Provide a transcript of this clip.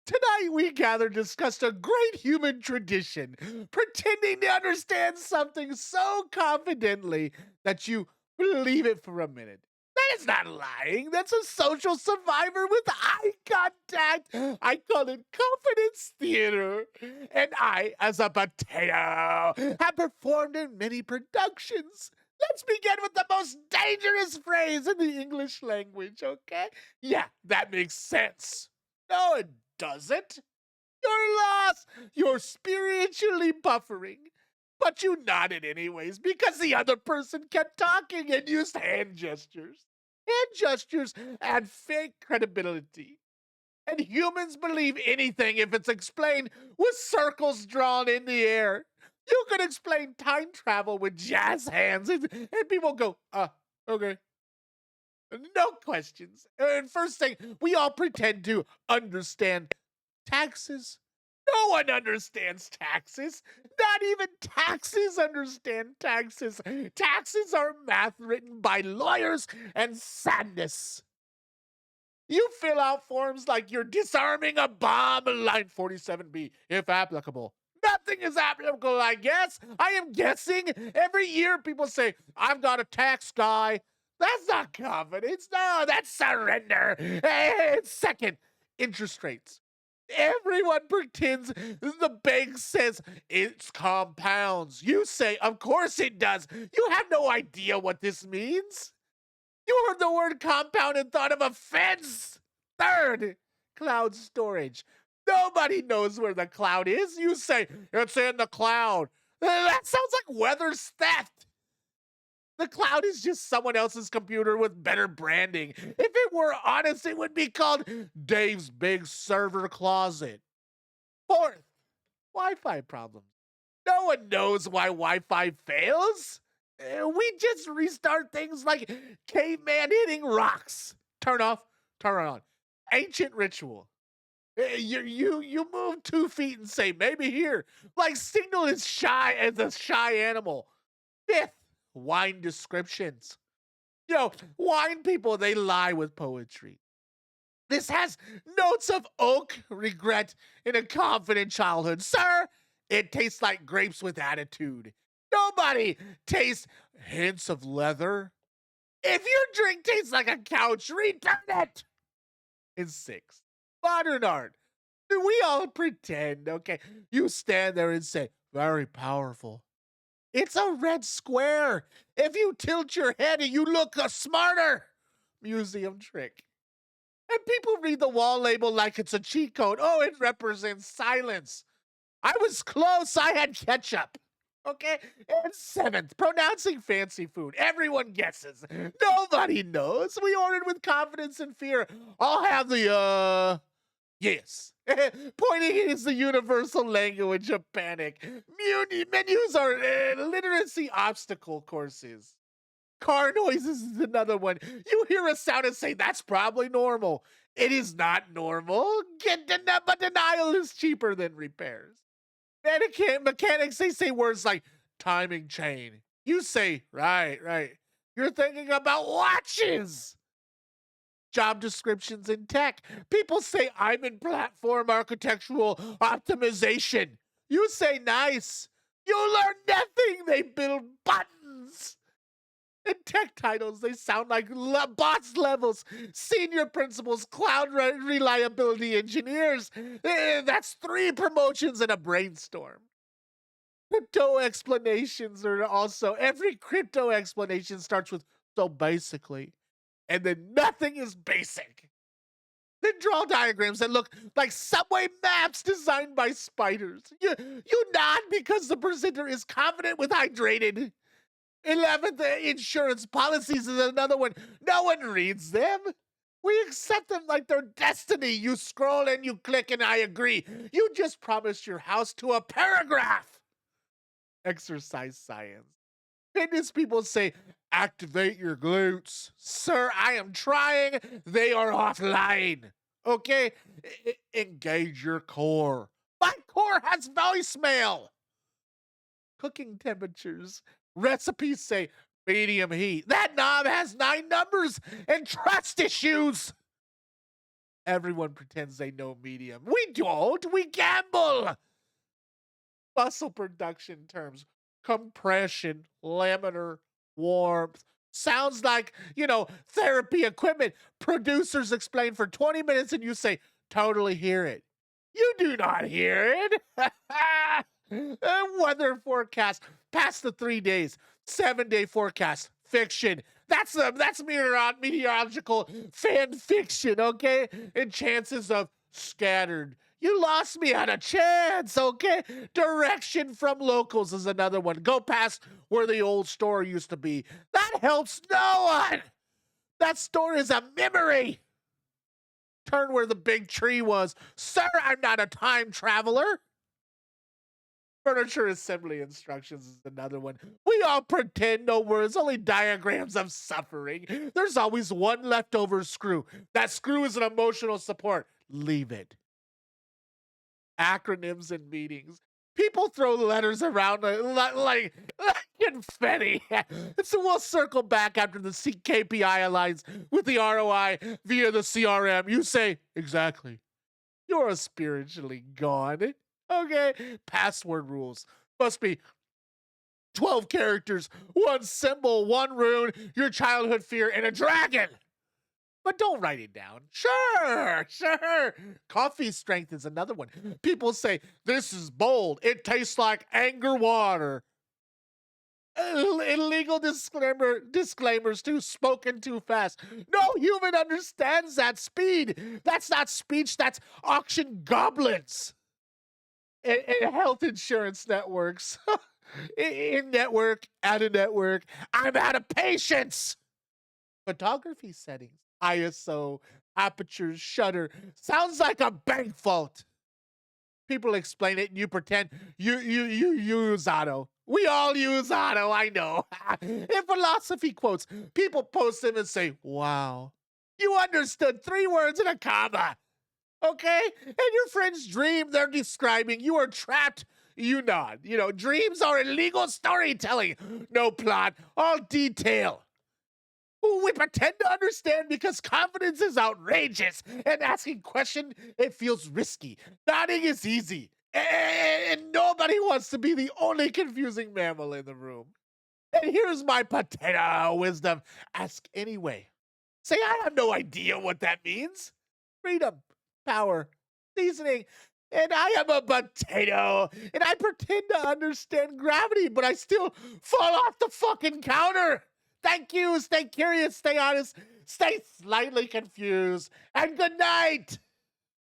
Tonight we gather discussed a great human tradition, pretending to understand something so confidently that you believe it for a minute. That is not lying. That's a social survivor with eye contact. I call it confidence theater. And I, as a potato, have performed in many productions. Let's begin with the most dangerous phrase in the English language, okay? Yeah, that makes sense. No, it doesn't. You're lost. You're spiritually buffering. But you nodded anyways because the other person kept talking and used hand gestures. Hand gestures add fake credibility. And humans believe anything if it's explained with circles drawn in the air. You could explain time travel with jazz hands, and people go, okay. No questions. And first thing, we all pretend to understand taxes. No one understands taxes. Not even taxes understand taxes. Taxes are math written by lawyers and sadness. You fill out forms like you're disarming a bomb, line 47B, if applicable. Nothing is applicable, I guess. I am guessing. Every year people say, I've got a tax guy. That's not confidence. No, that's surrender. And second, interest rates. Everyone pretends the bank says it's compounds. You say, of course it does. You have no idea what this means. You heard the word compound and thought of a fence. Third, cloud storage. Nobody knows where the cloud is. You say, it's in the cloud. That sounds like weather's theft. The cloud is just someone else's computer with better branding. If it were honest, it would be called Dave's Big Server Closet. Fourth, Wi Fi problems. No one knows why Wi Fi fails. We just restart things like caveman hitting rocks. Turn off, turn on. Ancient ritual. You move 2 feet and say maybe here. Like signal is shy as a shy animal. Fifth, wine descriptions. Wine people, they lie with poetry. This has notes of oak, regret, and a confident childhood. Sir, it tastes like grapes with attitude. Nobody tastes hints of leather. If your drink tastes like a couch, return it. And six, modern art. We all pretend, okay? You stand there and say, very powerful. It's a red square. If you tilt your head, you look smarter. Museum trick. And people read the wall label like it's a cheat code. Oh, it represents silence. I was close. I had ketchup. Okay. And seventh, pronouncing fancy food. Everyone guesses. Nobody knows. We ordered with confidence and fear. I'll have the, yes. Pointing is the universal language of panic. Menus are literacy obstacle courses. Car noises is another one. You hear a sound and say, that's probably normal. It is not normal. But denial is cheaper than repairs. Mechanics, they say words like timing chain. You say, right. You're thinking about watches. Job descriptions in tech. People say, I'm in platform architectural optimization. You say, nice. You learn nothing. They build buttons. In tech titles, they sound like bots levels, senior principals, cloud reliability engineers. That's 3 promotions and a brainstorm. Crypto explanations are also, every crypto explanation starts with so basically, and then nothing is basic. Then draw diagrams that look like subway maps designed by spiders. You nod because the presenter is confident with hydrated. 11th, insurance policies is another one. No one reads them. We accept them like they're destiny. You scroll and you click and I agree. You just promised your house to a paragraph. Exercise science. Fitness people say, activate your glutes. Sir, I am trying. They are offline. Okay? Engage your core. My core has voicemail. Cooking temperatures. Recipes say medium heat. That knob has 9 numbers and trust issues. Everyone pretends they know medium. We don't. We gamble. Muscle production terms: compression, laminar, warmth. Sounds like, therapy equipment. Producers explain for 20 minutes and you say, totally hear it. You do not hear it. Weather forecast, past the 3 days, 7-day forecast, fiction. That's meteorological fan fiction, okay? And chances of scattered. You lost me on a chance, okay? Direction from locals is another one. Go past where the old store used to be. That helps no one. That store is a memory. Turn where the big tree was. Sir, I'm not a time traveler. Furniture assembly instructions is another one. We all pretend no words, only diagrams of suffering. There's always one leftover screw. That screw is an emotional support. Leave it. Acronyms in meetings. People throw letters around like confetti. So we'll circle back after the KPI aligns with the ROI via the CRM. You say, exactly. You're spiritually gone. Okay. Password rules. Must be 12 characters, one symbol, one rune, your childhood fear, and a dragon. But don't write it down. Sure. Coffee strength is another one. People say, this is bold. It tastes like anger water. Illegal disclaimers too, spoken too fast. No human understands that speed. That's not speech, that's auction goblins. And health insurance networks. In network, out of network. I'm out of patience. Photography settings. ISO, aperture, shutter. Sounds like a bank vault. People explain it and you pretend you use auto. We all use auto, I know. In philosophy quotes, people post them and say, wow, you understood 3 words and a comma. Okay? And your friends dream they're describing. You are trapped. You nod. Dreams are illegal storytelling. No plot, all detail. We pretend to understand because confidence is outrageous, and asking questions, it feels risky. Nodding is easy, and nobody wants to be the only confusing mammal in the room. And here's my potato wisdom: ask anyway. Say, I have no idea what that means. Freedom, power, seasoning. And I am a potato, and I pretend to understand gravity, but I still fall off the fucking counter. Thank you. Stay curious, stay honest, stay slightly confused, and good night.